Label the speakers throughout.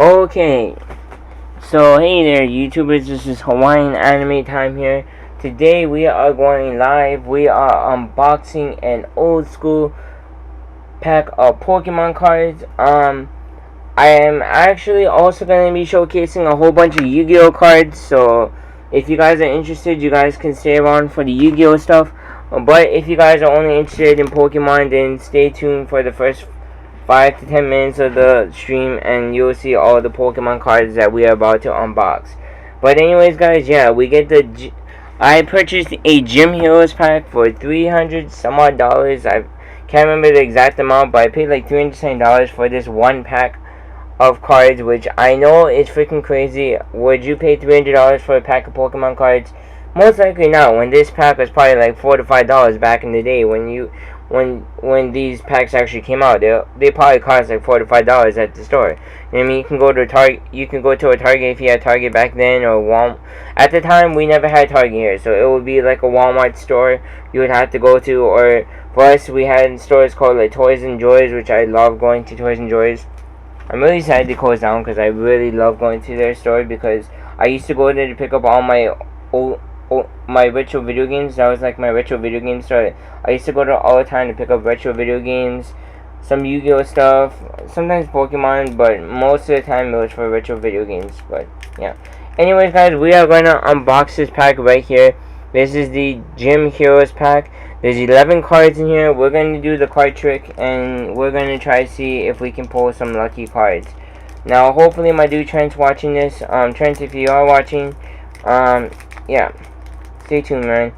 Speaker 1: Okay, so hey there YouTubers, this is Hawaiian Anime Time here. Today we are going live. We are unboxing an old school pack of Pokemon cards. I am actually also going to be showcasing a whole bunch of Yu-Gi-Oh cards, so if you guys are interested, you guys can stay around for the Yu-Gi-Oh stuff. But if you guys are only interested in Pokemon, then stay tuned for the first 5 to 10 minutes of the stream and you'll see all the Pokemon cards that we are about to unbox. But anyways guys, yeah, we get I purchased a Gym Heroes pack for $300 some odd dollars. I can't remember the exact amount, but I paid like $300 for this one pack of cards, which I know is freaking crazy. Would you pay $300 for a pack of Pokemon cards? Most likely not, when this pack was probably like $4 to $5 back in the day when these packs actually came out. They probably cost like $4 to $5 at the store. You know what I mean? You can go to a Target if you had Target back then, or Walmart. At the time, we never had Target here, so it would be like a Walmart store you would have to go to, or for us, we had stores called like Toys and Joys, which I love going to Toys and Joys. I'm really sad they closed down because I really love going to their store, because I used to go there to pick up all my my retro video games. That was like my retro video game store. I used to go there all the time to pick up retro video games, some Yu-Gi-Oh stuff, sometimes Pokemon, but most of the time it was for retro video games. But yeah. Anyways guys, we are going to unbox this pack right here. This is the Gym Heroes pack. There's 11 cards in here. We're going to do the card trick, and we're going to try to see if we can pull some lucky cards. Now, hopefully my dude Trent's watching this. Trent, if you are watching, yeah, stay tuned, man.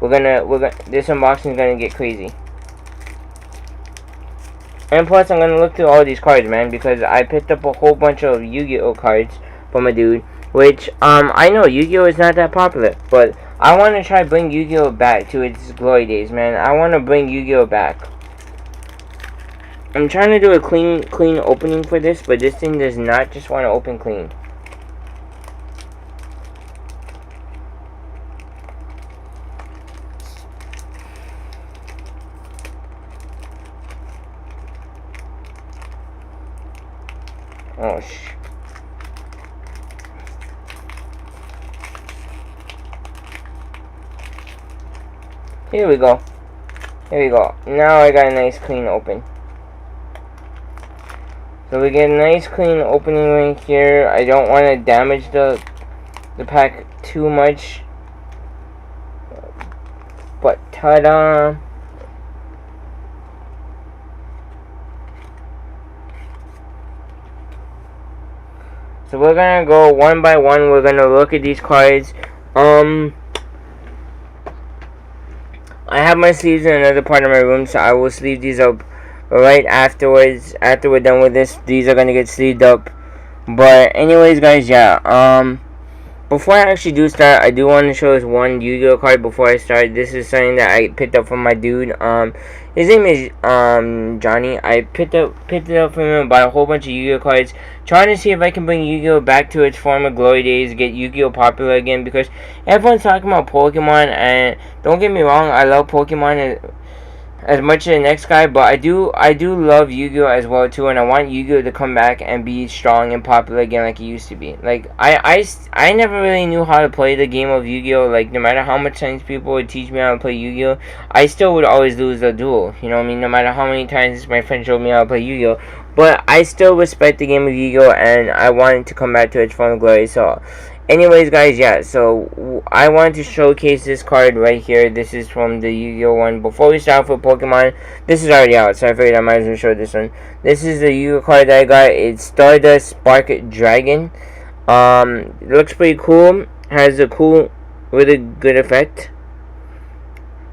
Speaker 1: This unboxing is gonna get crazy. And plus, I'm gonna look through all these cards, man, because I picked up a whole bunch of Yu-Gi-Oh cards from a dude. Which, I know Yu-Gi-Oh is not that popular, but I want to try bring Yu-Gi-Oh back to its glory days, man. I want to bring Yu-Gi-Oh back. I'm trying to do a clean opening for this, but this thing does not just want to open clean. Oh, Here we go. Here we go. Now I got a nice clean open. So we get a nice clean opening right here. I don't want to damage the pack too much. But ta-da! So we're gonna go one by one. We're gonna look at these cards. I have my sleeves in another part of my room, so I will sleeve these up right afterwards. After we're done with this, these are gonna get sleeved up. But anyways, guys, yeah. Before I actually do start, I do want to show this one Yu-Gi-Oh card before I start. This is something that I picked up from my dude. His name is Johnny. I picked it up from him, bought a whole bunch of Yu-Gi-Oh cards, trying to see if I can bring Yu-Gi-Oh back to its former glory days, get Yu-Gi-Oh popular again, because everyone's talking about Pokemon, and don't get me wrong, I love Pokemon as much as the next guy, but I do love Yu-Gi-Oh as well too, and I want Yu-Gi-Oh to come back and be strong and popular again like it used to be. Like I never really knew how to play the game of Yu-Gi-Oh. Like, no matter how much times people would teach me how to play Yu-Gi-Oh, I still would always lose the duel. You know what I mean? No matter how many times my friend showed me how to play Yu-Gi-Oh, but I still respect the game of Yu-Gi-Oh, and I want it to come back to its former glory. So anyways, guys, yeah, so I wanted to showcase this card right here. This is from the Yu-Gi-Oh one. Before we start with Pokemon, this is already out, so I figured I might as well show this one. This is the Yu-Gi-Oh card that I got. It's Stardust Spark Dragon. It looks pretty cool. Has a cool, really good effect.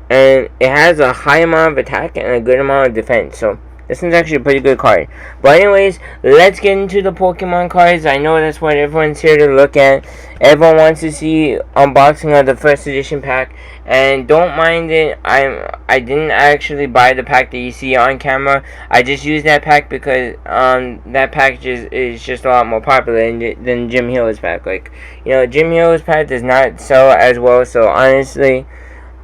Speaker 1: And it has a high amount of attack and a good amount of defense, so this one's actually a pretty good card. But anyways, let's get into the Pokemon cards. I know that's what everyone's here to look at. Everyone wants to see unboxing of the first edition pack. And don't mind it, I didn't actually buy the pack that you see on camera. I just used that pack because that pack is just a lot more popular than Gym Heroes pack. Like, you know, Gym Heroes pack does not sell as well, so honestly,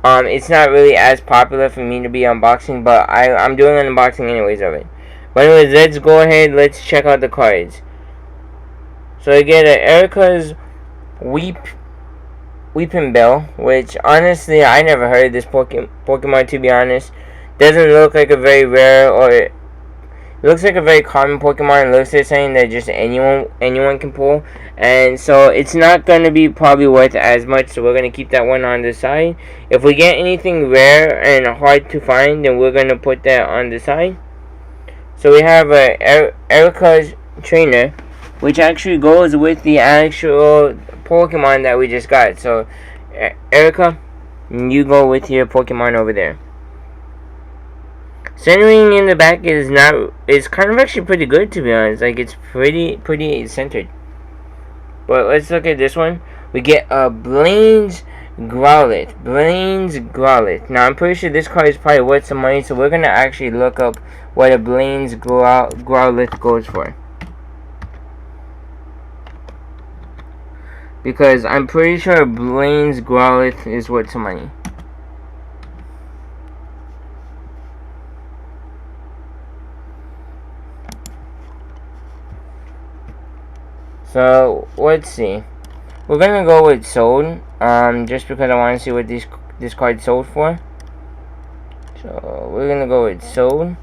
Speaker 1: it's not really as popular for me to be unboxing, but I'm doing an unboxing anyways of it. But anyways, let's go ahead, let's check out the cards. So I get an Erica's Weeping Bell, which honestly I never heard of this Pokemon, to be honest. Doesn't look like a very rare, or it looks like a very common Pokemon. It looks like something that just anyone can pull, and so it's not gonna be probably worth as much. So we're gonna keep that one on the side. If we get anything rare and hard to find, then we're gonna put that on the side. So we have a Erica's trainer, which actually goes with the actual Pokemon that we just got. So, Erica, you go with your Pokemon over there. Centering in the back is kind of actually pretty good, to be honest. Like, it's pretty centered. But let's look at this one. We get a Blaine's Growlithe. Now, I'm pretty sure this card is probably worth some money, so we're gonna actually look up what a Blaine's Growlithe goes for. Because I'm pretty sure Blaine's Growlithe is worth some money. So let's see. We're gonna go with sold. Just because I want to see what this card sold for. So we're gonna go with sold.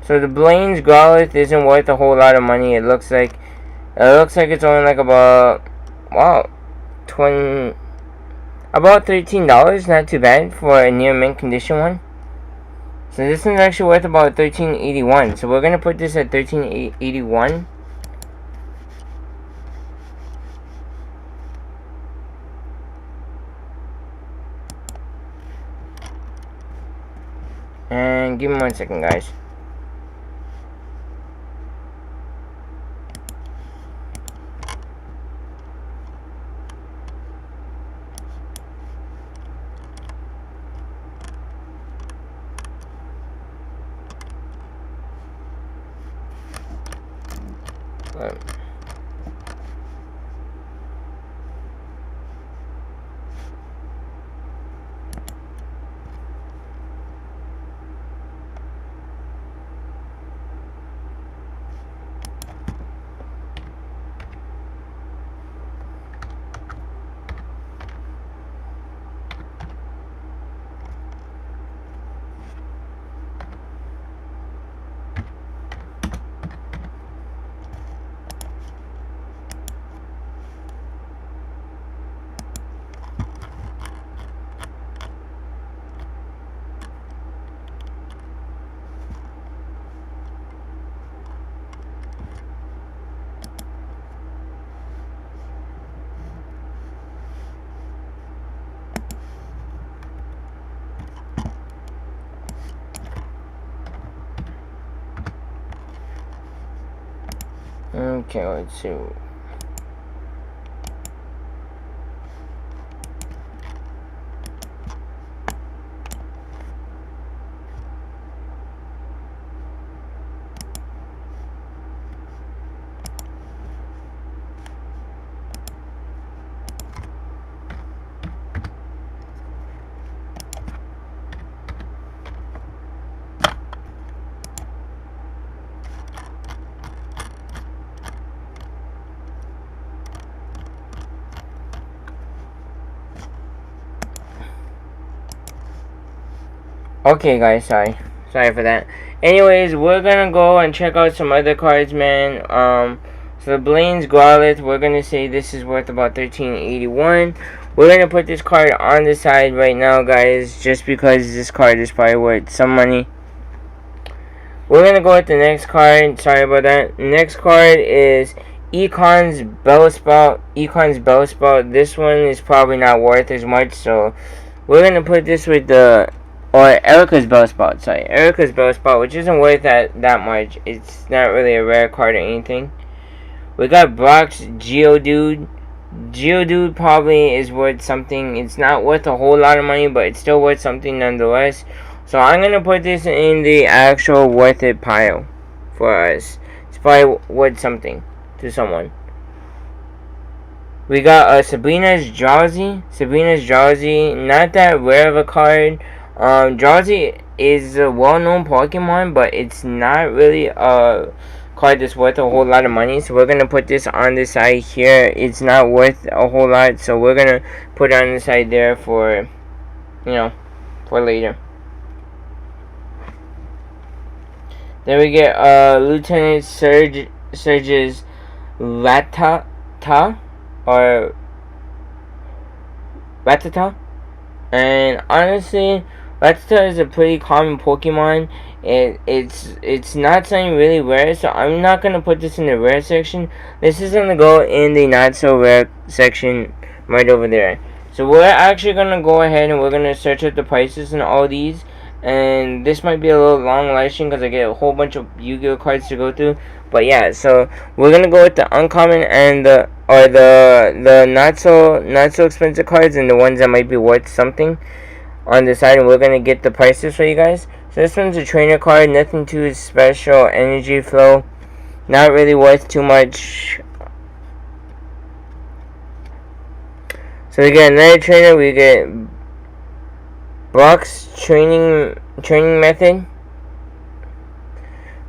Speaker 1: So the Blaine's Growlithe isn't worth a whole lot of money. It looks like it's only like about about $13. Not too bad for a near mint condition one. So this one's actually worth about $13.81. So we're gonna put this at $13.81. And give me 1 second, guys. Okay, let's see. Okay, guys, sorry for that. Anyways, we're gonna go and check out some other cards, man. So the Blaine's Growlithe, we're gonna say this is worth about $13.81. We're gonna put this card on the side right now, guys, just because this card is probably worth some money. We're gonna go with the next card. Sorry about that. Next card is Econ's Bellsprout. This one is probably not worth as much, so we're gonna put this with Erica's Bellsprout, which isn't worth that much. It's not really a rare card or anything. We got Brock's Geodude. Geodude probably is worth something. It's not worth a whole lot of money, but it's still worth something nonetheless. So I'm gonna put this in the actual worth it pile for us. It's probably worth something to someone. We got Sabrina's Drowsy. Not that rare of a card. Drowsy is a well-known Pokemon, but it's not really a card that's worth a whole lot of money. So we're gonna put this on the side here. It's not worth a whole lot, so we're gonna put it on the side there for, you know, for later. Then we get Lieutenant Surge's Ratata or Ratata. And honestly, Rattata is a pretty common Pokemon. It's not something really rare, so I'm not gonna put this in the rare section. This is gonna go in the not so rare section right over there. So we're actually gonna go ahead and we're gonna search up the prices on all these. And this might be a little long live stream because I get a whole bunch of Yu-Gi-Oh cards to go through. But yeah, so we're gonna go with the uncommon and the not so expensive cards and the ones that might be worth something on the side, and we're gonna get the prices for you guys. So this one's a trainer card, nothing too special. Energy flow, not really worth too much. So we get another trainer. We get Brock's training method.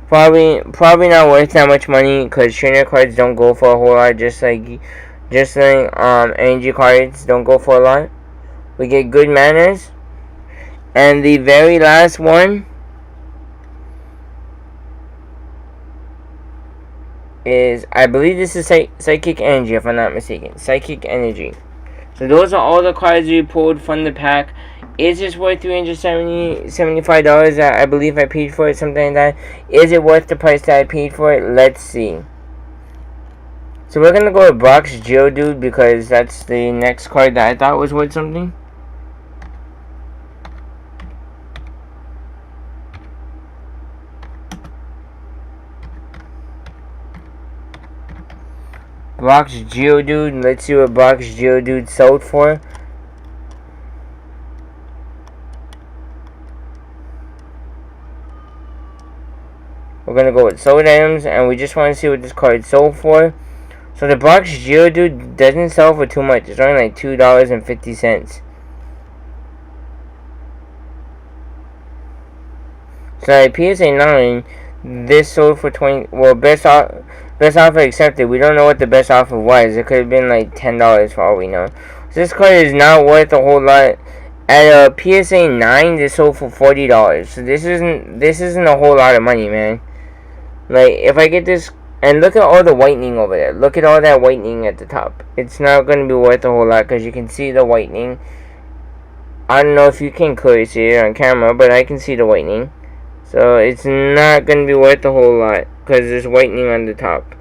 Speaker 1: Probably not worth that much money because trainer cards don't go for a whole lot. Just like energy cards don't go for a lot. We get good manners, and the very last one is, I believe this is psychic energy, if I'm not mistaken. Psychic energy. So those are all the cards we pulled from the pack. Is this worth $375 that I believe I paid for it, something like that? Is it worth the price that I paid for it? Let's see. So we're gonna go with Brock's Geodude because that's the next card that I thought was worth something. Brock's Geodude. Let's see what Brock's Geodude sold for. We're gonna go with sold items, and we just want to see what this card sold for. So the Brock's Geodude doesn't sell for too much. It's only like $2.50. So at PSA 9, this sold for 20. Well, best offer accepted. We don't know what the best offer was. It could have been like $10 for all we know. So this card is not worth a whole lot. At a PSA 9, this sold for $40. So this isn't a whole lot of money, man. Like, if I get this, and look at all the whitening over there. Look at all that whitening at the top. It's not going to be worth a whole lot because you can see the whitening. I don't know if you can clearly see it on camera, but I can see the whitening. So it's not going to be worth a whole lot because there's whitening on the top.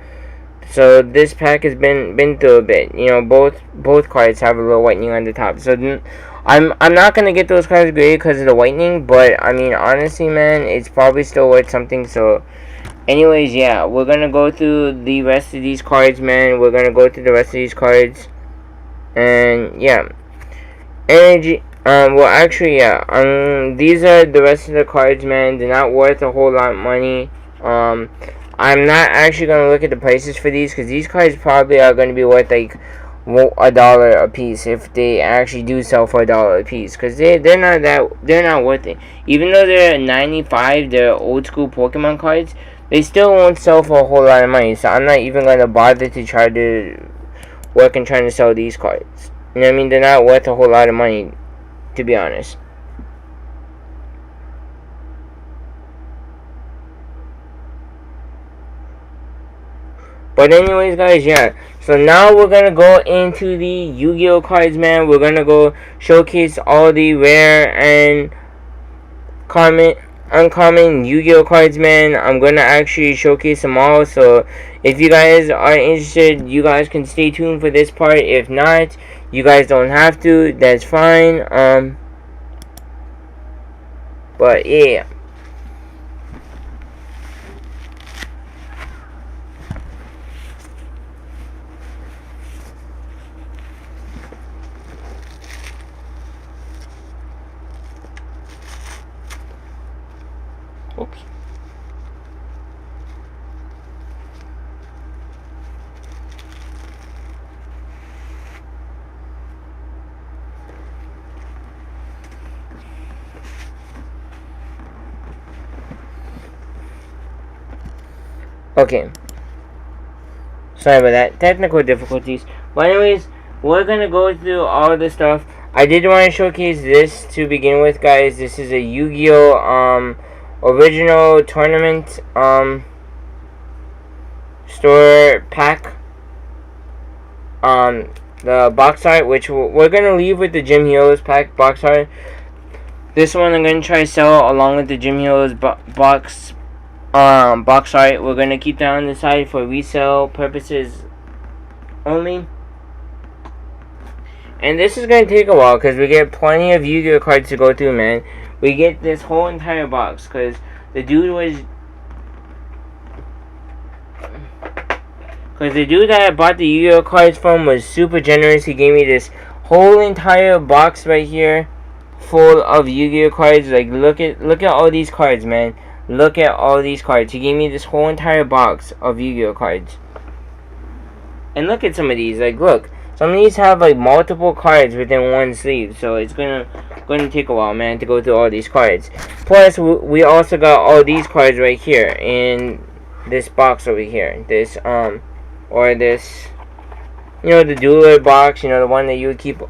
Speaker 1: So this pack has been through a bit. You know, both cards have a little whitening on the top. So I'm not going to get those cards graded because of the whitening, but I mean, honestly, man, it's probably still worth something. So anyways, yeah, we're gonna go through the rest of these cards, man. We're gonna go through the rest of these cards, and yeah, energy. Well, actually, yeah. These are the rest of the cards, man. They're not worth a whole lot of money. I'm not actually gonna look at the prices for these because these cards probably are gonna be worth like $1 a piece if they actually do sell for $1 a piece, because they're not worth it. Even though they're 95, they're old school Pokemon cards. They still won't sell for a whole lot of money, so I'm not even going to bother to try to work and trying to sell these cards. You know what I mean? They're not worth a whole lot of money, to be honest. But anyways, guys, yeah. So now we're going to go into the Yu-Gi-Oh cards, man. We're going to go showcase all the rare and uncommon Yu-Gi-Oh cards, man. I'm gonna actually showcase them all, so if you guys are interested, you guys can stay tuned for this part. If not, you guys don't have to, that's fine. But yeah. Oops. Okay. Sorry about that. Technical difficulties. But anyways, we're gonna go through all the stuff. I did want to showcase this to begin with, guys. This is a Yu-Gi-Oh! Original tournament store pack. The box art, which we're gonna leave with the Gym Heroes pack box art. This one I'm gonna try to sell along with the Gym Heroes box art. We're gonna keep that on the side for resale purposes only. And this is gonna take a while because we get plenty of Yu-Gi-Oh cards to go through, man. We get this whole entire box because the dude that I bought the Yu-Gi-Oh cards from was super generous. He gave me this whole entire box right here full of Yu-Gi-Oh cards. Like, look at all these cards, man. Look at all these cards. He gave me this whole entire box of Yu-Gi-Oh cards. And look at some of these. Like, look. Some of these have, like, multiple cards within one sleeve. So, it's gonna take a while, man, to go through all these cards. Plus, we also got all these cards right here in this box over here. This, or this, you know, the dueler box. You know, the one that you would keep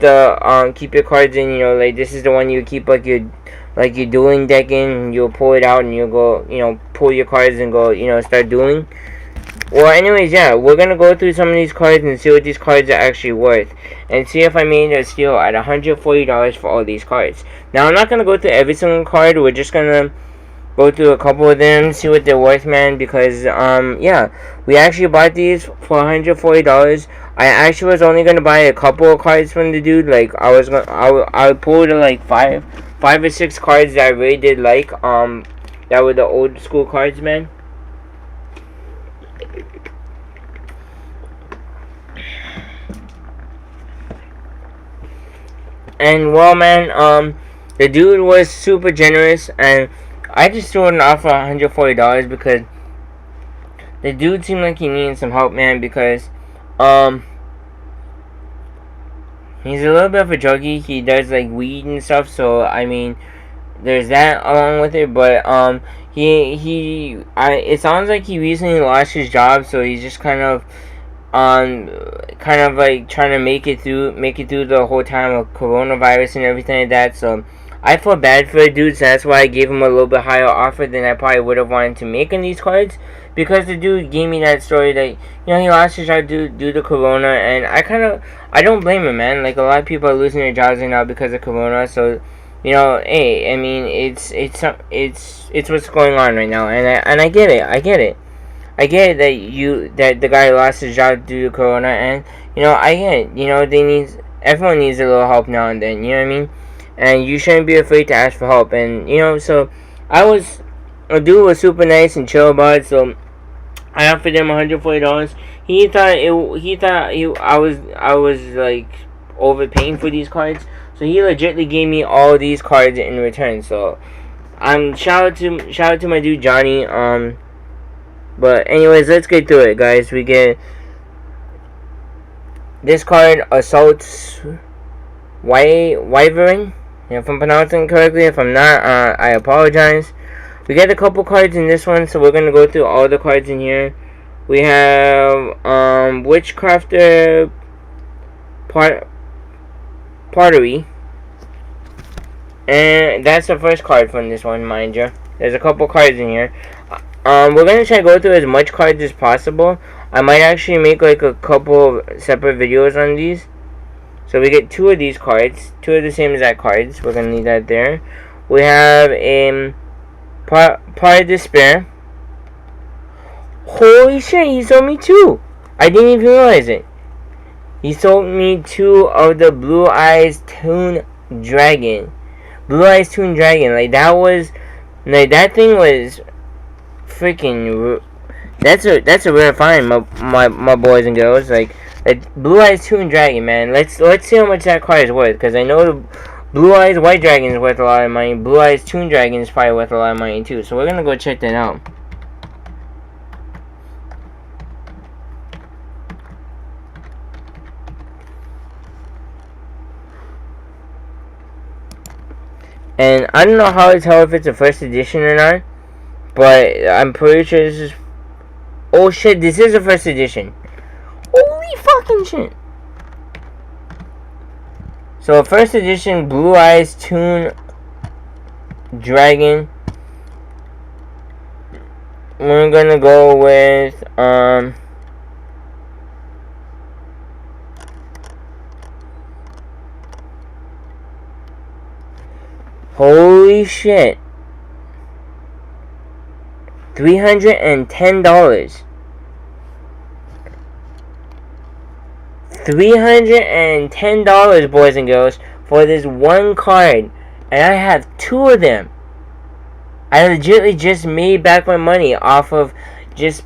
Speaker 1: your cards in. You know, like, this is the one you keep, like, your dueling deck in, and you'll pull it out and you'll go, you know, pull your cards and go, you know, start dueling. Well, anyways, yeah, we're gonna go through some of these cards and see what these cards are actually worth, and see if I made a steal at $140 for all these cards. Now, I'm not gonna go through every single card. We're just gonna go through a couple of them, see what they're worth, man, because, yeah, we actually bought these for $140. I actually was only gonna buy a couple of cards from the dude. Like, I pulled like five or six cards that I really did like, that were the old school cards, man. And, well, man, the dude was super generous, and I just threw an offer $140 because the dude seemed like he needed some help, man, because, he's a little bit of a junkie. He does, like, weed and stuff, so, I mean, there's that along with it, but, it sounds like he recently lost his job, so he's just kind of like trying to make it through the whole time of coronavirus and everything like that. So I feel bad for the dude, so that's why I gave him a little bit higher offer than I probably would have wanted to make on these cards, because the dude gave me that story that, you know, he lost his job due to corona, and I don't blame him, man. Like, a lot of people are losing their jobs right now because of corona, so, you know, hey, I mean, it's what's going on right now, and I get it. I get it that the guy lost his job due to corona, and, you know, I get it. You know, everyone needs a little help now and then, you know what I mean? And you shouldn't be afraid to ask for help. And, you know, so a dude was super nice and chill about it, so I offered him $140. He thought I was like overpaying for these cards, so he legitimately gave me all these cards in return. So shout out to my dude Johnny. But anyways, let's get through it, guys. We get this card, Assault Wyvern. If I'm pronouncing it correctly. If I'm not, I apologize. We get a couple cards in this one, so we're gonna go through all the cards in here. We have Witchcrafter Pottery. And that's the first card from this one, mind you. There's a couple cards in here. We're gonna try to go through as much cards as possible. I might actually make like a couple of separate videos on these. So we get two of these cards, two of the same exact cards. We're gonna leave that there. We have a Part of Despair. Holy shit! He sold me two. I didn't even realize it. He sold me two of the Blue Eyes Toon Dragon. Blue Eyes Toon Dragon. Like, that thing was freaking. That's a rare find, my boys and girls. Like Blue Eyes Toon Dragon, man. Let's see how much that card is worth, because I know the Blue Eyes White Dragon is worth a lot of money. Blue Eyes Toon Dragon is probably worth a lot of money too. So we're gonna go check that out. And I don't know how to tell if it's a first edition or not, but I'm pretty sure this is Oh shit, this is a first edition. Holy fucking shit. So first edition Blue Eyes Toon Dragon. We're gonna go with holy shit. $310. $310, boys and girls, for this one card. And I have 2 of them. I legitimately just made back my money off of just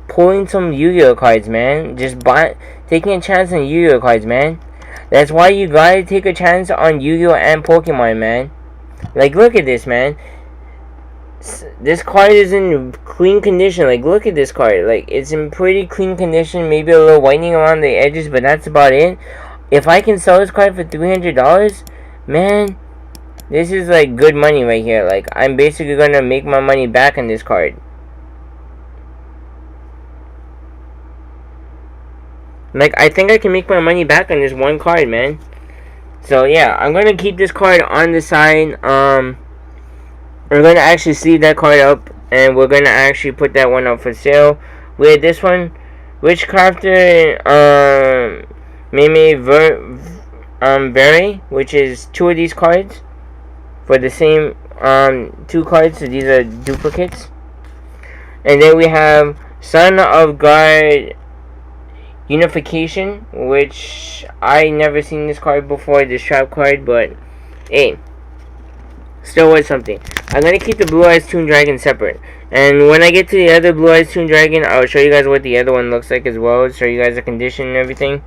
Speaker 1: pulling some Yu-Gi-Oh cards, man. Just taking a chance on Yu-Gi-Oh cards, man. That's why you gotta take a chance on Yu-Gi-Oh and Pokemon, man. Like, look at this, man. This card is in clean condition. Like, look at this card. Like, it's in pretty clean condition. Maybe a little whitening around the edges, but that's about it. If I can sell this card for $300, man, this is like good money right here. Like, I'm basically gonna make my money back on this card. Like, I think I can make my money back on this one card, man. So yeah, I'm gonna keep this card on the side. We're gonna actually sleeve that card up, and we're gonna actually put that one up for sale. We had this one, Witchcrafter, Meme Berry, which is 2 of these cards for the same 2 cards. So these are duplicates. And then we have Son of God Unification, which I never seen this card before, this trap card, but hey, still worth something. I'm gonna keep the Blue Eyes Toon Dragon separate, and when I get to the other Blue Eyes Toon Dragon, I'll show you guys what the other one looks like as well, show you guys the condition and everything.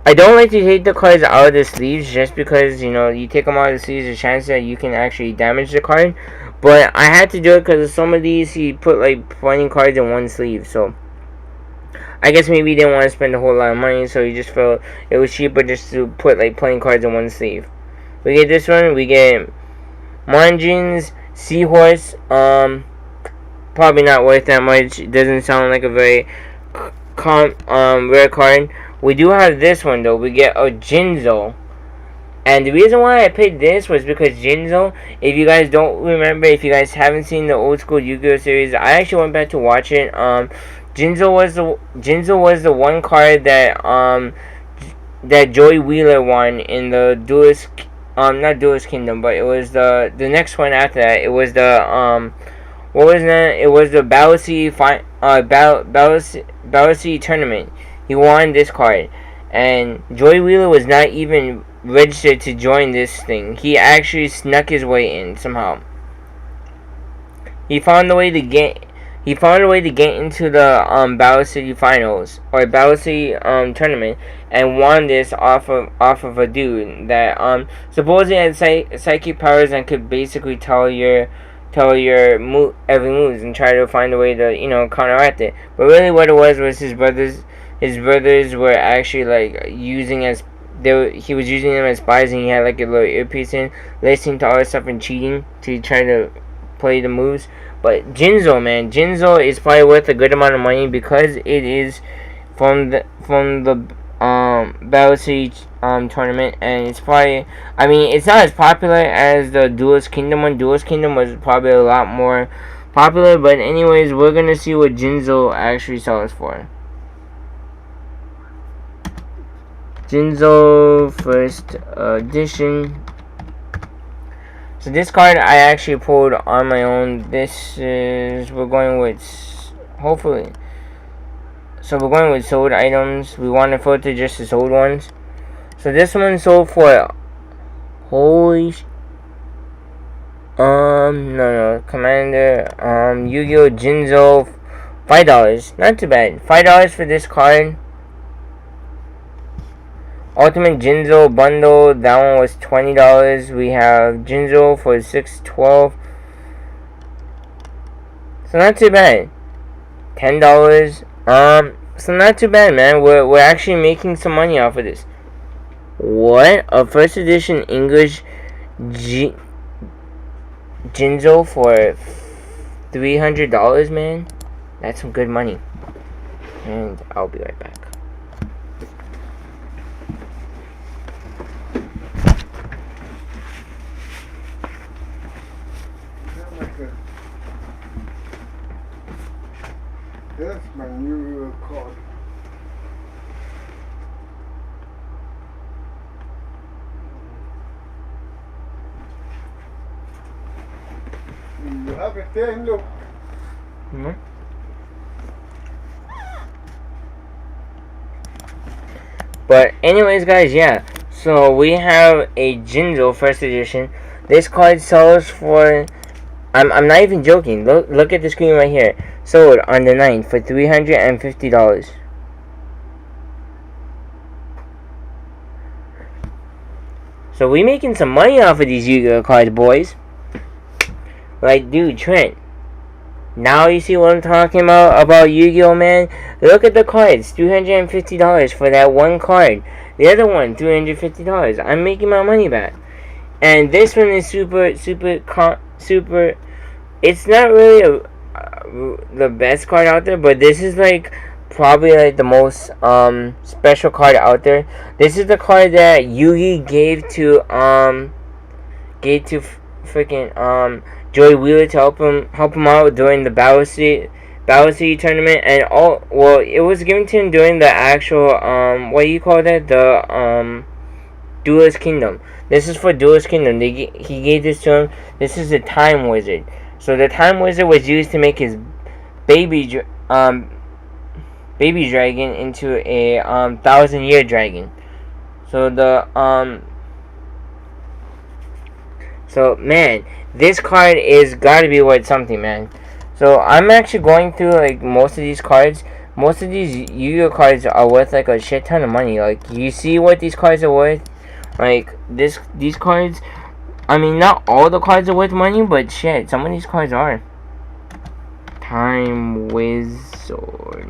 Speaker 1: I don't like to take the cards out of the sleeves just because, you know, you take them out of the sleeves, there's a chance that you can actually damage the card, but I had to do it because some of these he put like 20 cards in one sleeve, so I guess maybe he didn't want to spend a whole lot of money, so he just felt it was cheaper just to put like 20 cards in one sleeve. We get this one, we get Monjin's Seahorse. Probably not worth that much. It doesn't sound like a very rare card. We do have this one though. We get a Jinzo. And the reason why I picked this was because Jinzo, if you guys don't remember, if you guys haven't seen the old school Yu-Gi-Oh series, I actually went back to watch it. Jinzo was the one card that that Joey Wheeler won in the Duelist, not Duelist Kingdom, but it was the next one after that. It was the what was that? It was the Balacy tournament. He won this card, and Joey Wheeler was not even registered to join this thing. He actually snuck his way in somehow. He found a way to get into the Battle City finals or Battle City tournament and won this off of a dude that supposedly had psychic powers and could basically tell your every moves and try to find a way to, you know, counteract it. But really what it was his brothers were actually like using as he was using them as spies, and he had like a little earpiece in, listening to all this stuff and cheating to try to play the moves. But Jinzo, man, Jinzo is probably worth a good amount of money because it is from the Battle City tournament, and it's probably, I mean, it's not as popular as the Duelist Kingdom one. Duelist Kingdom was probably a lot more popular, but anyways, we're gonna see what Jinzo actually sells for. Jinzo first edition. So this card I actually pulled on my own. We're going with, hopefully. So we're going with sold items. We want to filter just the sold ones. So this one sold for, holy no, Commander, Yu-Gi-Oh! Jinzo, $5. Not too bad. $5 for this card. Ultimate Jinzo bundle, that one was $20. We have Jinzo for $6.12. So not too bad. $10. So not too bad, man. We're actually making some money off of this. What? A first edition English Jinzo for $300, man? That's some good money. And I'll be right back.
Speaker 2: That's my new card. You have it there, look.
Speaker 1: Mm-hmm. But anyways, guys, yeah. So we have a Jinzo first edition. This card sells for. I'm not even joking. Look at the screen right here. Sold on the 9th for $350. So we making some money off of these Yu-Gi-Oh cards, boys. Like, dude, Trent. Now you see what I'm talking about Yu-Gi-Oh, man. Look at the cards, $350 for that one card. The other one, $350. I'm making my money back. And this one is super. It's not really the best card out there, but this is like probably like the most special card out there. This is the card that Yugi gave to freaking Joey Wheeler to help him out during the Battle City tournament, and it was given to him during the actual what do you call that, the Duelist Kingdom. This is for Duelist Kingdom. He gave this to him. This is the Time Wizard. So the Time Wizard was used to make his baby dragon into a 1,000-year dragon. So so man, this card is gotta be worth something, man. So I'm actually going through like most of these cards. Most of these Yu-Gi-Oh cards are worth like a shit ton of money. Like, you see what these cards are worth? Like these cards, I mean, not all the cards are worth money, but shit, some of these cards are. Time Wizard.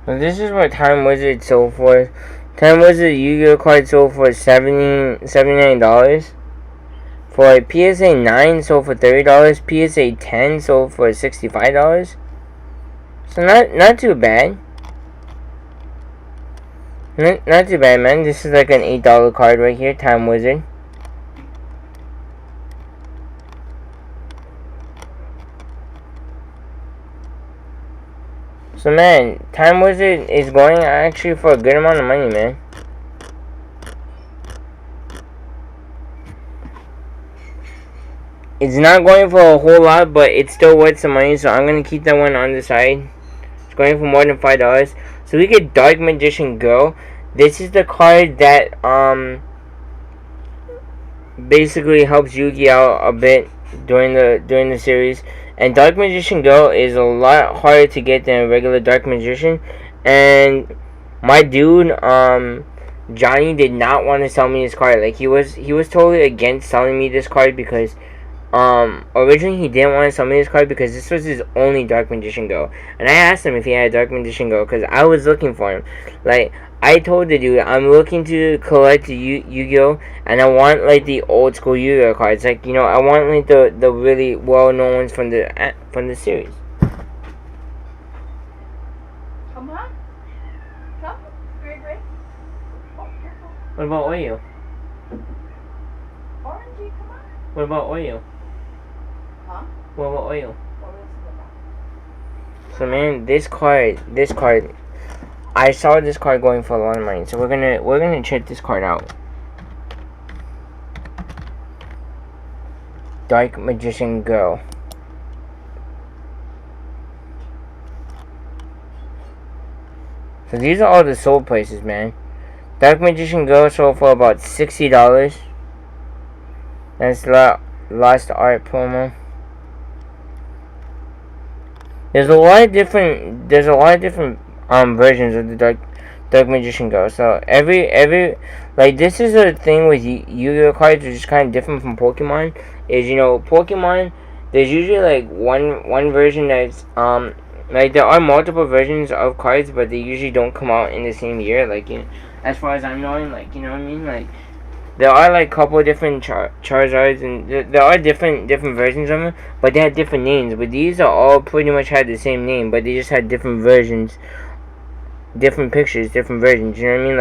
Speaker 1: So this is what Time Wizard sold for. Time Wizard Yu-Gi-Oh card sold for $79. For a PSA 9 sold for $30. PSA 10 sold for $65. So not too bad. Not too bad, man. This is like an $8 card right here, Time Wizard. So man, Time Wizard is going actually for a good amount of money, man. It's not going for a whole lot, but it's still worth some money, so I'm gonna keep that one on the side. It's going for more than $5. So we get Dark Magician Girl. This is the card that basically helps Yugi out a bit during the series. And Dark Magician Girl is a lot harder to get than a regular Dark Magician. And my dude, Johnny did not want to sell me this card. Like, he was totally against selling me this card because originally he didn't want to sell me this card because this was his only Dark Magician Girl. And I asked him if he had a Dark Magician Girl because I was looking for him. Like, I told the dude, I'm looking to collect the Yu-Gi-Oh! And I want, like, the old school Yu-Gi-Oh! Cards. Like, you know, I want, like, the really well-known ones from the series.
Speaker 3: Come on. Come. Great. Oh, careful.
Speaker 1: What about Oyo?
Speaker 3: Orangey, come on.
Speaker 1: What about Oyo?
Speaker 3: Huh?
Speaker 1: What about Oyo?
Speaker 3: What else is it?
Speaker 1: So, man, this card, I saw this card going for a lot of money. So we're gonna check this card out. Dark Magician Girl. So these are all the sold prices, man. Dark Magician Girl sold for about $60. That's Lost Art promo. There's a lot of different versions of the Dark Magician Go. So every like this is a thing with Yu-Gi-Oh cards, which is kind of different from Pokemon. Is Pokemon, there's usually like one version that's like there are multiple versions of cards, but they usually don't come out in the same year. Like as far as I'm knowing, like you know what I mean, like. There are like a couple different Charizards, and there are different versions of them, but they had different names. But these are all pretty much had the same name, but they just had different versions, different pictures, different versions. You know what I mean?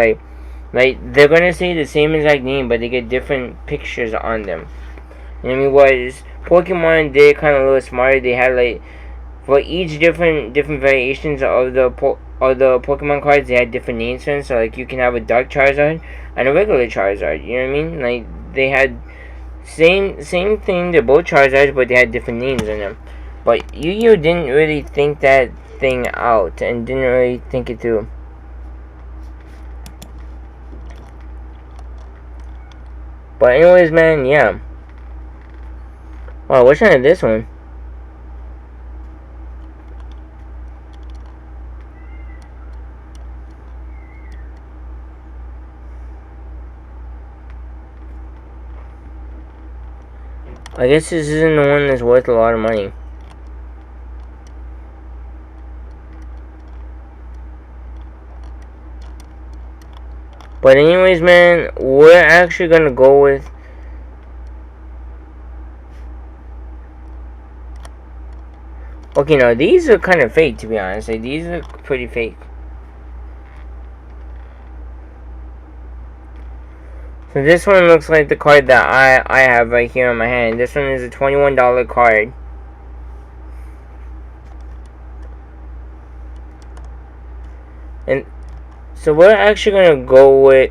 Speaker 1: Like they're gonna say the same exact name, but they get different pictures on them. You know what I mean? Whereas Pokemon, they're kind of a little smarter. They had like for each different variations of the Pokemon cards, they had different names for them. So like you can have a Dark Charizard and a regular Charizard. You know what I mean? Like they had same thing. They're both Charizards, but they had different names in them. But Yu-Gi-Oh didn't really think that thing out and didn't really think it through. But anyways, man, yeah. Wow, what's on this one? I guess this isn't the one that's worth a lot of money. But anyways, man, we're actually gonna go with okay, now these are kind of fake, to be honest. Like, these are pretty fake. So this one looks like the card that I have right here in my hand. This one is a $21 card. And so we're actually gonna go with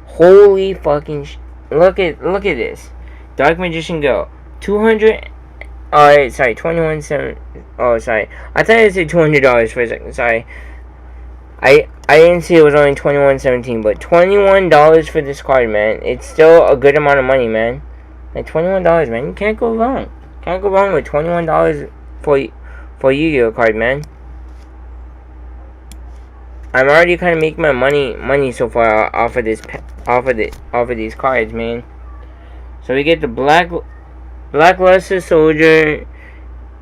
Speaker 1: holy fucking look at this. Dark Magician Go. 200 Alright, sorry, 21.7. Oh, sorry. I thought it said $200 for a second. Sorry. I didn't see it was only $21.17, but $21 for this card, man. It's still a good amount of money, man. Like $21, man. You can't go wrong. Can't go wrong with $21 for Yu-Gi-Oh card, man. I'm already kind of making my money so far off of these cards, man. So we get the Blackluster Soldier,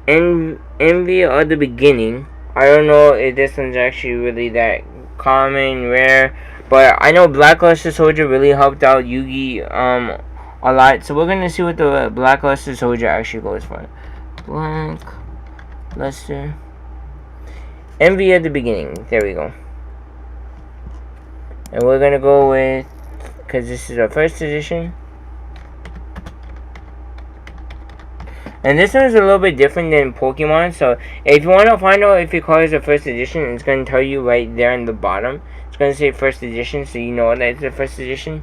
Speaker 1: Envy of the Beginning. I don't know if this one's actually really that common, rare, but I know Blackluster Soldier really helped out Yugi a lot. So we're gonna see what the Blackluster Soldier actually goes for. Blackluster Envy of the Beginning. There we go. And we're gonna go with, because this is our first edition. And this one is a little bit different than Pokemon, so if you want to find out if your card is a first edition, it's going to tell you right there in the bottom. It's going to say first edition, so you know that it's a first edition.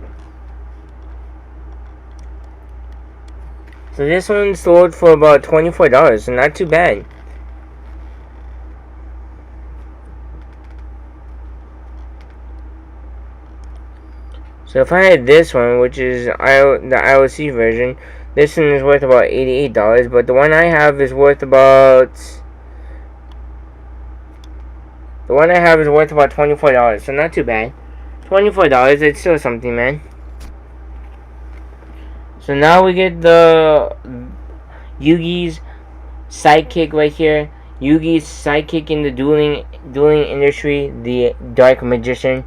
Speaker 1: So this one sold for about $24, so not too bad. So if I had this one, which is the IOC version, this one is worth about $88, but the one I have is worth about $24, so not too bad. $24, it's still something, man. So now we get the Yugi's sidekick right here. Yugi's sidekick in the dueling industry, the Dark Magician.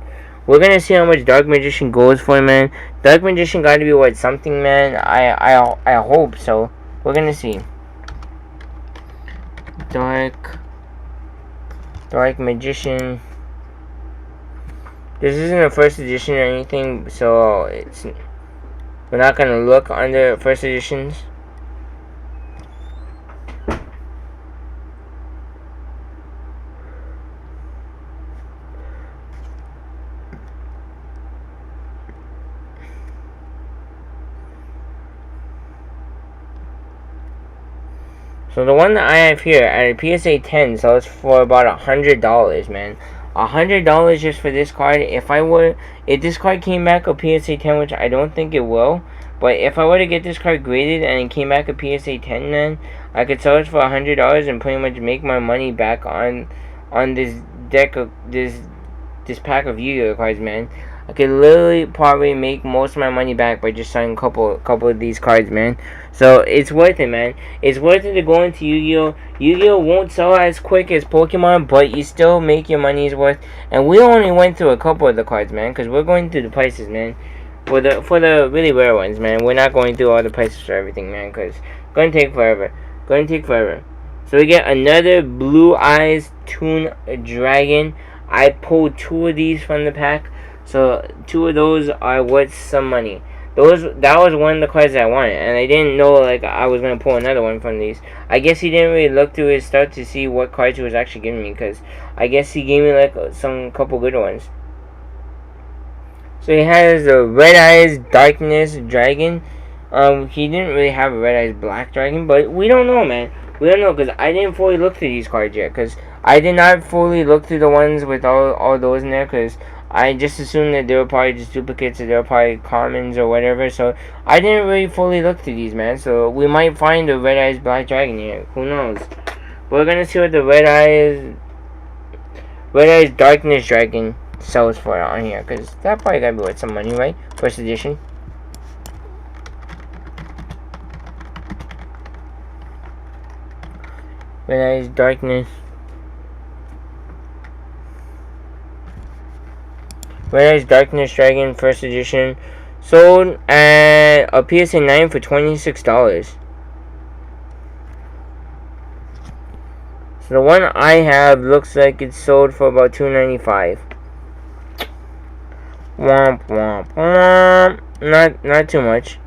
Speaker 1: We're gonna see how much Dark Magician goes for, man. Dark Magician gotta be worth something, man. I hope so. We're gonna see. Dark Magician. This isn't a first edition or anything, so we're not gonna look under first editions. So the one that I have here at a PSA 10 sells for about $100, man. $100 just for this card. If this card came back a PSA 10, which I don't think it will, but if I were to get this card graded and it came back a PSA 10, man, I could sell it for $100 and pretty much make my money back on this deck of this this pack of Yu-Gi-Oh cards, man, I could literally probably make most of my money back by just selling a couple of these cards, man. So it's worth it, man. It's worth it to go into Yu-Gi-Oh. Yu-Gi-Oh won't sell as quick as Pokemon, but you still make your money's worth. And we only went through a couple of the cards, man, because we're going through the prices, man. For the really rare ones, man. We're not going through all the prices for everything, man, because it's going to take forever. So we get another Blue Eyes Toon Dragon. I pulled 2 of these from the pack. So 2 of those are worth some money. That was one of the cards I wanted, and I didn't know like I was gonna pull another one from these. I guess he didn't really look through his stuff to see what cards he was actually giving me, because I guess he gave me like some couple good ones. So he has a Red Eyes Darkness Dragon. He didn't really have a Red Eyes Black Dragon, but we don't know, man. We don't know, because I didn't fully look through these cards yet, because I did not fully look through the ones with all those in there, because I just assumed that they were probably just duplicates, or they were probably commons or whatever, so I didn't really fully look through these, man. So we might find a Red Eyes Black Dragon here. Who knows? We're gonna see what the Red Eyes Darkness Dragon sells for on here, because that probably gotta be worth some money, right? First edition. Red Eyes Darkness. Red Eyes Darkness Dragon First Edition sold at a PSA 9 for $26. So the one I have looks like it's sold for about $2.95. Womp womp womp. Not too much.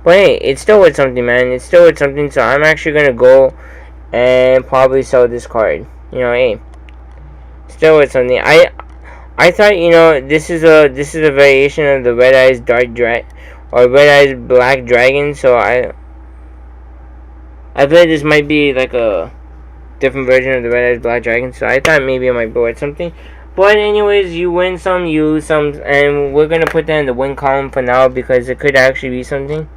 Speaker 1: But hey, it's still worth something, man. It's still worth something, so I'm actually gonna go and probably sell this card. You know, hey. Still with something. I thought, you know, this is a variation of the Red Eyes Dark or Red Eyes Black Dragon, so I feel like this might be like a different version of the Red Eyes Black Dragon, so I thought maybe it might be worth something. But anyways, you win some, you lose some, and we're gonna put that in the win column for now, because it could actually be something.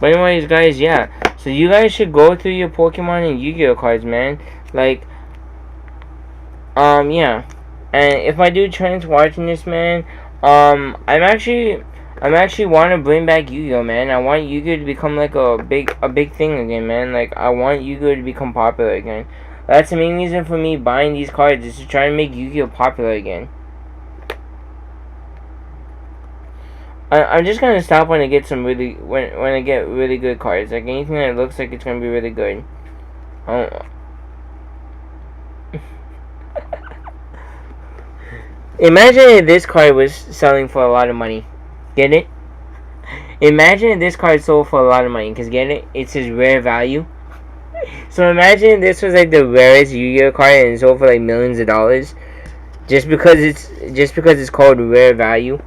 Speaker 1: But anyways, guys, yeah. So you guys should go through your Pokemon and Yu-Gi-Oh cards, man. Like, yeah. And if I do chance watching this, man, I'm actually want to bring back Yu-Gi-Oh, man. I want Yu-Gi-Oh to become like a big thing again, man. Like, I want Yu-Gi-Oh to become popular again. That's the main reason for me buying these cards, is to try to make Yu-Gi-Oh popular again. I'm just gonna stop when I get some when I get really good cards. Like anything that looks like it's gonna be really good. Imagine if this card was selling for a lot of money. Get it? Imagine if this card sold for a lot of money. Cause get it? It's his rare value. So imagine if this was like the rarest Yu-Gi-Oh card and it sold for like millions of dollars, just because it's called rare value.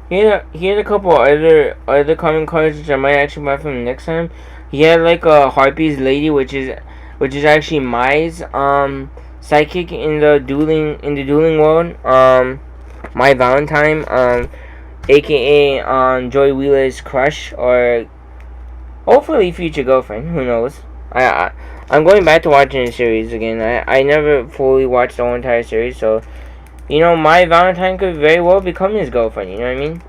Speaker 1: Here are a couple other common cards which I might actually buy from next time. He had like a Harpy's Lady, which is actually Mai's sidekick in the dueling world. My Valentine, aka Joy Wheeler's crush, or hopefully future girlfriend. Who knows? I'm going back to watching the series again. I never fully watched the whole entire series, so. You know, my Valentine could very well become his girlfriend, you know what I mean?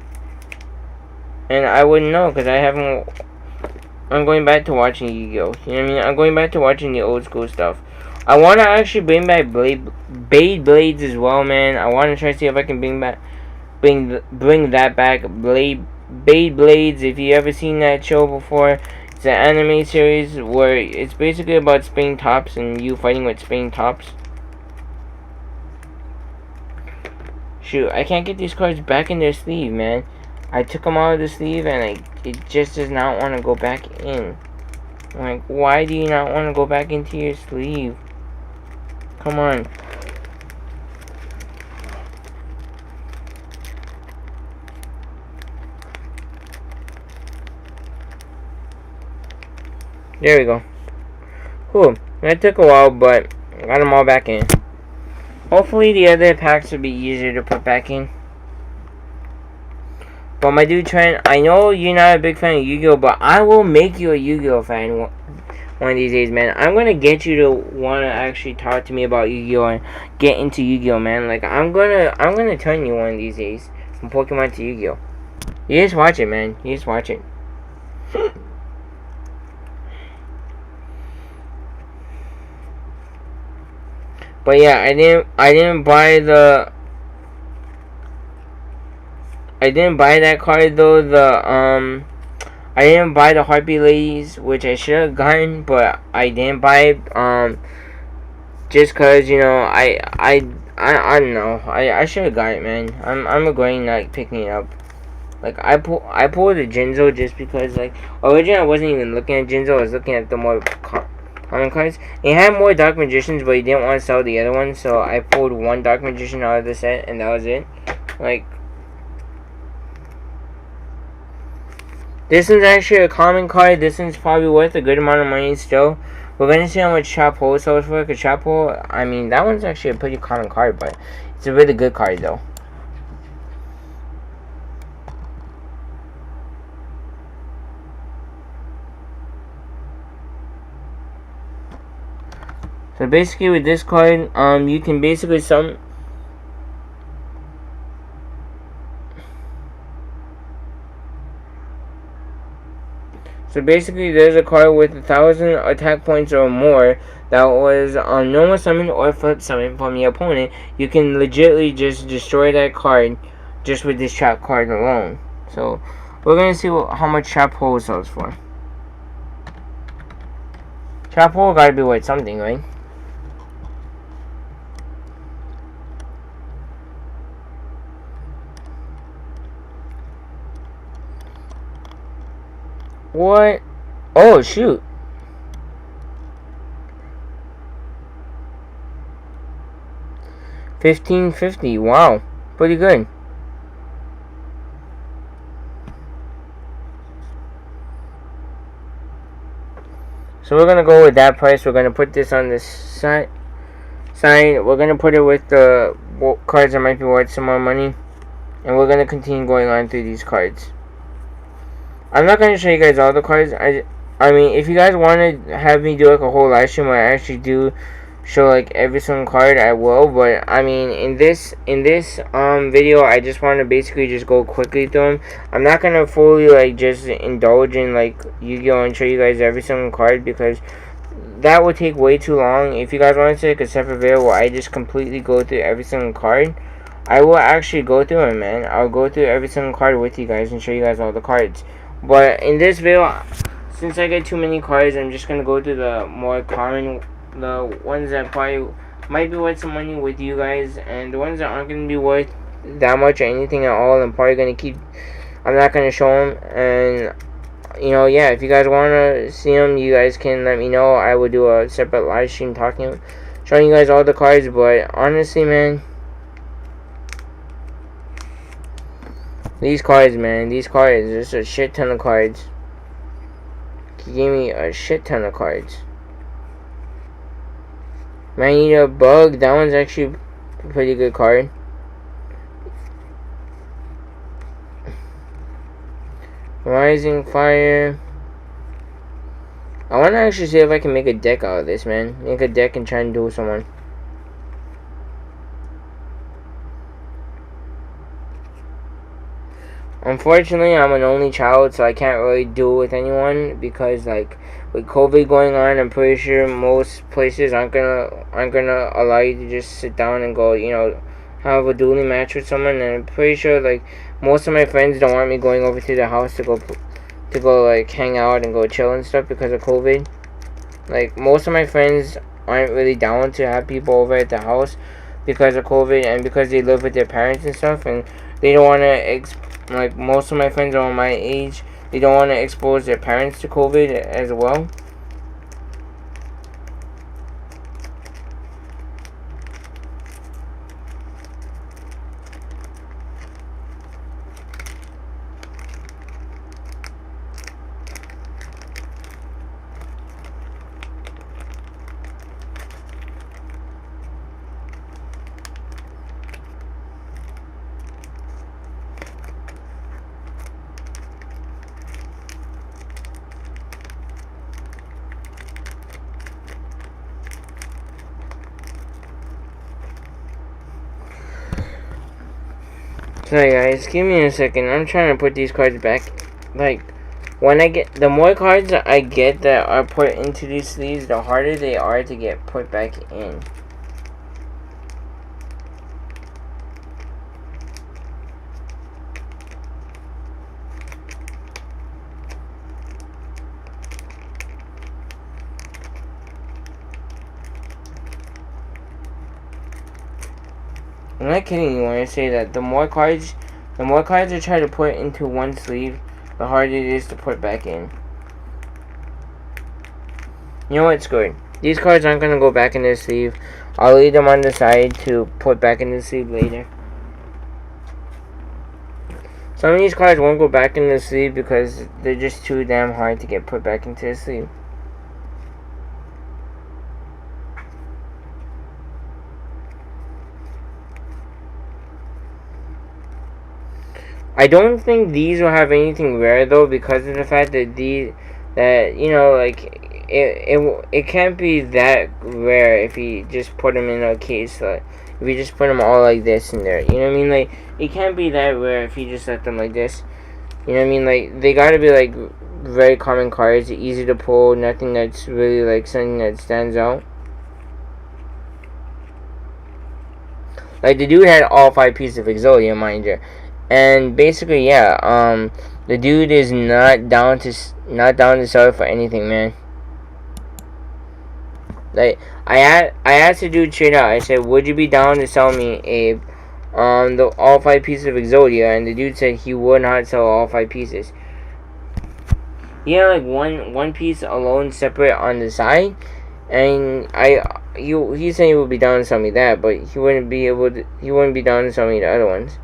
Speaker 1: And I wouldn't know, because I haven't... I'm going back to watching Yu-Gi-Oh! You know what I mean? I'm going back to watching the old school stuff. I want to actually bring back Blades as well, man. I want to try to see if I can bring that back. Blades, if you ever seen that show before, it's an anime series where it's basically about spinning tops and you fighting with spinning tops. Shoot, I can't get these cards back in their sleeve, man. I took them out of the sleeve and it just does not want to go back in. Like, why do you not want to go back into your sleeve? Come on. There we go. Cool. That took a while, but I got them all back in. Hopefully the other packs will be easier to put back in. But my dude Trent, I know you're not a big fan of Yu-Gi-Oh, but I will make you a Yu-Gi-Oh fan one of these days, man. I'm gonna get you to wanna actually talk to me about Yu-Gi-Oh and get into Yu-Gi-Oh, man. Like I'm gonna turn you one of these days from Pokemon to Yu-Gi-Oh. You just watch it, man. You just watch it. But yeah, I didn't buy that card though. I didn't buy the Harpy Ladies, which I should have gotten, but I didn't buy it. Just cause I don't know. I should have got it, man. I'm regretting not picking it up. Like I pulled the Jinzo just because like originally I wasn't even looking at Jinzo. I was looking at the more common cards. It had more Dark Magicians, but he didn't want to sell the other one, so I pulled one Dark Magician out of the set, and that was it. Like, this one's actually a common card. This one's probably worth a good amount of money still. We're gonna see how much Trap Hole sells for. Cause Trap Hole, I mean, that one's actually a pretty common card, but it's a really good card though. So basically with this card, you can basically So basically there's a card with 1,000 attack points or more that was normal summon or flip summon from your opponent. You can legitimately just destroy that card just with this trap card alone. So we're gonna see how much Trap Hole sells for. Trap Hole gotta be worth something, right? What? Oh, shoot. $15.50. Wow. Pretty good. So we're going to go with that price. We're going to put this on this side. We're going to put it with the cards that might be worth some more money. And we're going to continue going on through these cards. I'm not going to show you guys all the cards. I mean, if you guys want to have me do like a whole live stream where I actually do show like every single card, I will. But I mean, in this video, I just want to basically just go quickly through them. I'm not going to fully like just indulge in like Yu-Gi-Oh and show you guys every single card because that would take way too long. If you guys want to take a separate video where I just completely go through every single card, I will actually go through it, man. I'll go through every single card with you guys and show you guys all the cards. But in this video, since I get too many cards, I'm just going to go through the more common, the ones that probably might be worth some money with you guys, and the ones that aren't going to be worth that much or anything at all, I'm probably going to keep, I'm not going to show them. And, you know, yeah, if you guys want to see them, you guys can let me know. I will do a separate live stream showing you guys all the cards. But honestly, man, these cards, man, there's a shit ton of cards. He gave me a shit ton of cards. Man, you know, Bug, that one's actually a pretty good card. Rising Fire. I want to actually see if I can make a deck out of this, man. Make a deck and try and duel someone. Unfortunately, I'm an only child, so I can't really duel with anyone because, like, with COVID going on, I'm pretty sure most places aren't gonna allow you to just sit down and go, you know, have a dueling match with someone. And I'm pretty sure, like, most of my friends don't want me going over to their house to go like hang out and go chill and stuff because of COVID. Like, most of my friends aren't really down to have people over at the house because of COVID and because they live with their parents and stuff, and they don't want to like, most of my friends are my age, they don't want to expose their parents to COVID as well. Sorry guys, give me a second. I'm trying to put these cards back. Like, when I get, the more cards I get that are put into these sleeves, the harder they are to get put back in. I'm not kidding you when I say that the more cards I try to put into one sleeve, the harder it is to put back in. You know what's good? These cards aren't gonna go back in the sleeve. I'll leave them on the side to put back in the sleeve later. Some of these cards won't go back in the sleeve because they're just too damn hard to get put back into the sleeve. I don't think these will have anything rare though, because of the fact that you know, like it can't be that rare if you just put them in a case. Like if you just put them all like this in there, you know what I mean? Like it can't be that rare if you just let them like this. You know what I mean? Like they gotta be like very common cards, easy to pull, nothing that's really like something that stands out. Like the dude had all 5 pieces of Exodia, mind you. And basically, yeah, the dude is not down to sell it for anything, man. Like I asked the dude straight out. I said, "Would you be down to sell me, Abe, all 5 pieces of Exodia?" And the dude said he would not sell all 5 pieces. He had like one piece alone, separate on the side, and he said he would be down to sell me that, but he wouldn't be down to sell me the other ones.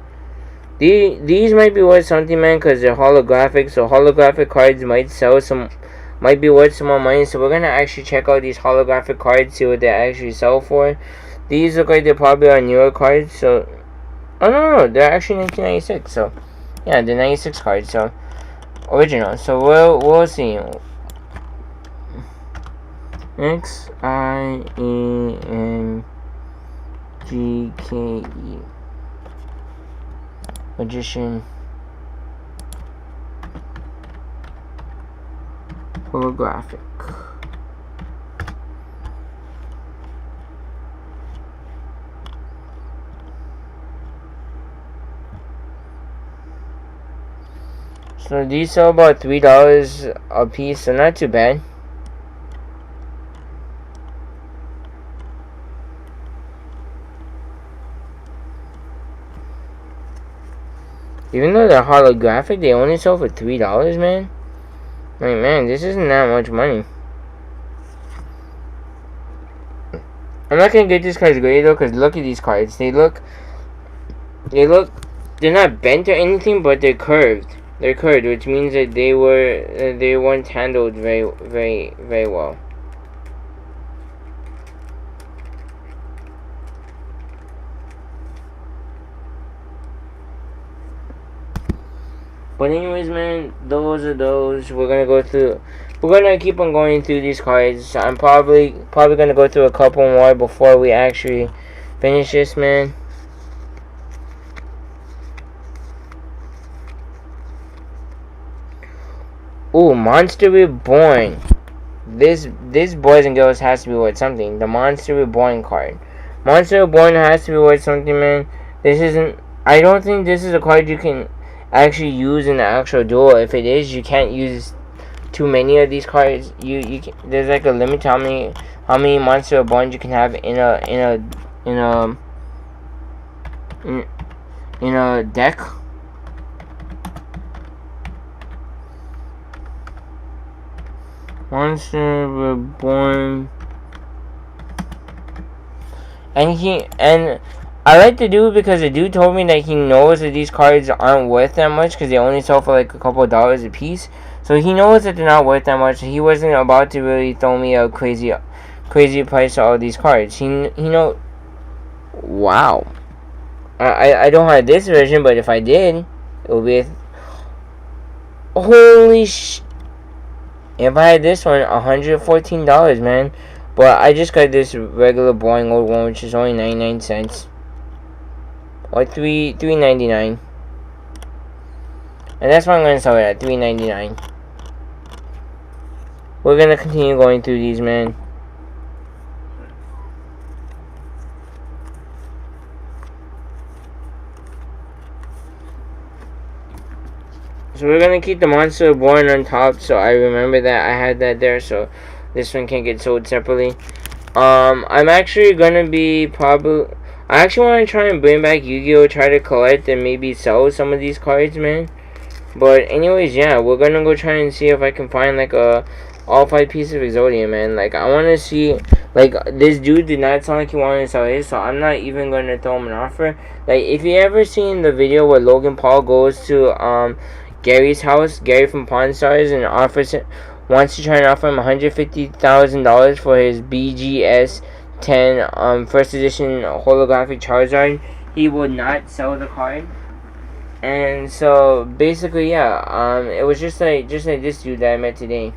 Speaker 1: These might be worth something, man, because they're holographic. So holographic cards might be worth some more money. So we're gonna actually check out these holographic cards, see what they actually sell for. These look like they probably are newer cards. So, oh no, they're actually 1996. So, yeah, they're 96 cards. So, original. So we'll see. XIENGKE. Magician, holographic. So these sell about $3 a piece, so not too bad. Even though they're holographic, they only sell for $3, man. Like, man, this isn't that much money. I'm not gonna get these cards graded though, cause look at these cards. They're not bent or anything, but they're curved. They're curved, which means that they weren't handled very, very, very well. But anyways, man, those are those. We're gonna keep on going through these cards. I'm probably gonna go through a couple more before we actually finish this, man. Ooh, Monster Reborn. This boys and girls has to be worth something. The Monster Reborn card. Monster Reborn has to be worth something, man. I don't think this is a card you can actually use in the actual duel. If it is, you can't use too many of these cards. There's like a limit to how many Monster Reborn you can have in a deck. Monster Reborn. And I like the dude because the dude told me that he knows that these cards aren't worth that much because they only sell for like a couple of dollars a piece. So he knows that they're not worth that much. He wasn't about to really throw me a crazy price for all these cards. He know. Wow. I don't have this version, but if I did, it would be holy sh. If I had this one, $114, man. But I just got this regular boring old one, which is only 99 cents. Or $3.99. And that's why I'm gonna sell it at $3.99. We're gonna continue going through these, man. So we're gonna keep the Monster Born on top, so I remember that I had that there, so this one can't get sold separately. I'm actually gonna be I actually want to try and bring back Yu-Gi-Oh! Try to collect and maybe sell some of these cards, man. But anyways, yeah, we're gonna go try and see if I can find like a all 5 pieces of Exodia, man. Like I want to see, like this dude did not sound like he wanted to sell his, so I'm not even gonna throw him an offer. Like if you ever seen the video where Logan Paul goes to Gary's house, Gary from Pawn Stars, and wants to try and offer him $150,000 for his BGS 10 first edition holographic Charizard. He would not sell the card. And so basically, yeah, it was just like this dude that I met today.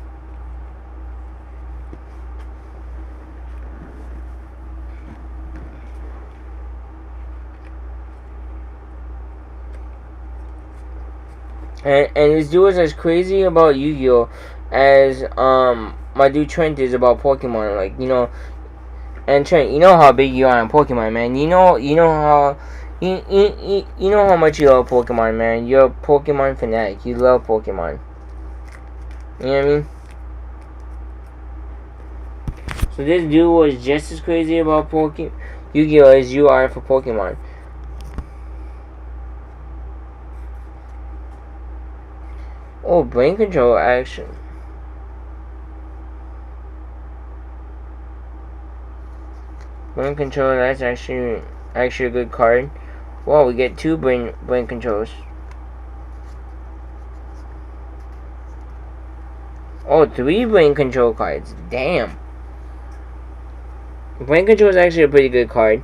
Speaker 1: And this dude was as crazy about Yu-Gi-Oh! As my dude Trent is about Pokemon. Like, you know, and Trent, you know how big you are on Pokemon, man. You know how you know how much you love Pokemon, man. You're a Pokemon fanatic. You love Pokemon. You know what I mean? So this dude was just as crazy about Yu-Gi-Oh! As you are for Pokemon. Oh, brain control action. Brain control, that's actually a good card. Wow, we get 2 brain controls. Oh, 3 brain control cards. Damn. Brain control is actually a pretty good card.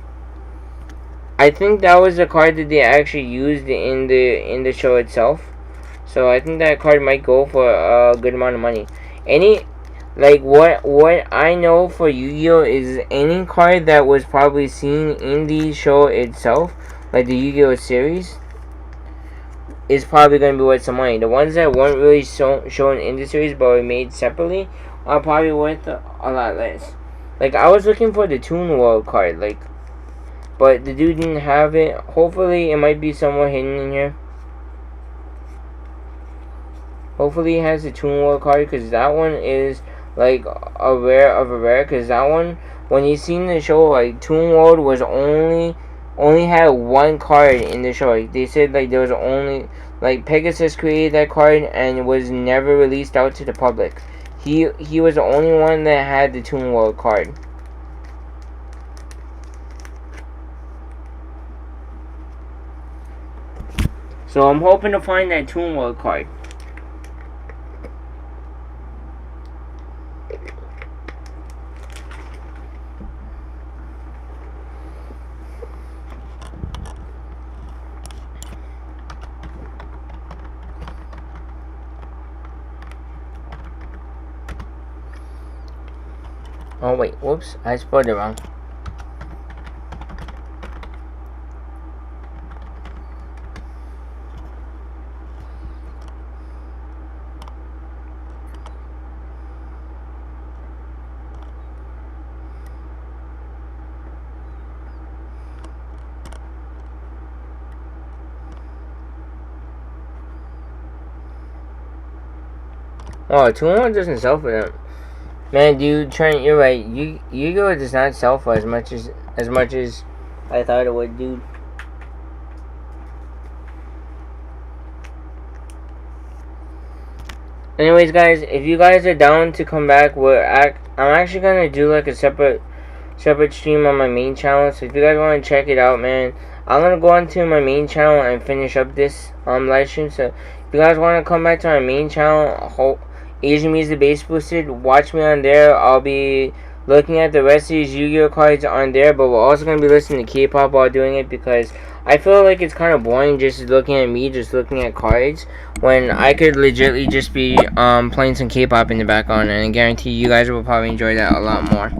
Speaker 1: I think that was the card that they actually used in the show itself. So I think that card might go for a good amount of money. What I know for Yu-Gi-Oh! Is any card that was probably seen in the show itself, like the Yu-Gi-Oh! Series, is probably going to be worth some money. The ones that weren't really shown in the series but were made separately are probably worth a lot less. Like, I was looking for the Toon World card, but the dude didn't have it. Hopefully, it might be somewhere hidden in here. Hopefully it has the Toon World card, because that one is like a rare of a rare. Because that one, when you seen the show, like Toon World was only had 1 card in the show. Like, they said like there was only Pegasus created that card and it was never released out to the public. He was the only one that had the Toon World card. So I'm hoping to find that Toon World card. Oh wait, whoops, I spelled it wrong. Oh, Toon doesn't sell for them. Man, dude, Trent, you're right. Yu-Gi-Oh! Does not sell for as much as I thought it would, dude. Anyways, guys, if you guys are down to come back, I'm actually gonna do like a separate stream on my main channel. So if you guys want to check it out, man, I'm gonna go onto my main channel and finish up this live stream. So if you guys want to come back to my main channel, Asian Music Base Boosted, watch me on there. I'll be looking at the rest of these Yu-Gi-Oh! Cards on there, but we're also going to be listening to K-pop while doing it, because I feel like it's kind of boring just looking at me, just looking at cards, when I could legitimately just be playing some K-pop in the background, and I guarantee you guys will probably enjoy that a lot more.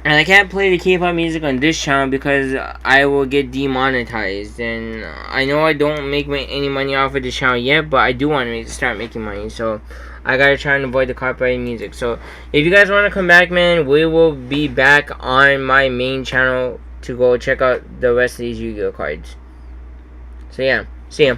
Speaker 1: And I can't play the K-pop music on this channel because I will get demonetized. And I know I don't make any money off of this channel yet, but I do want to start making money. So I gotta try and avoid the copyrighted music. So if you guys want to come back, man, we will be back on my main channel to go check out the rest of these Yu-Gi-Oh cards. So yeah, see ya.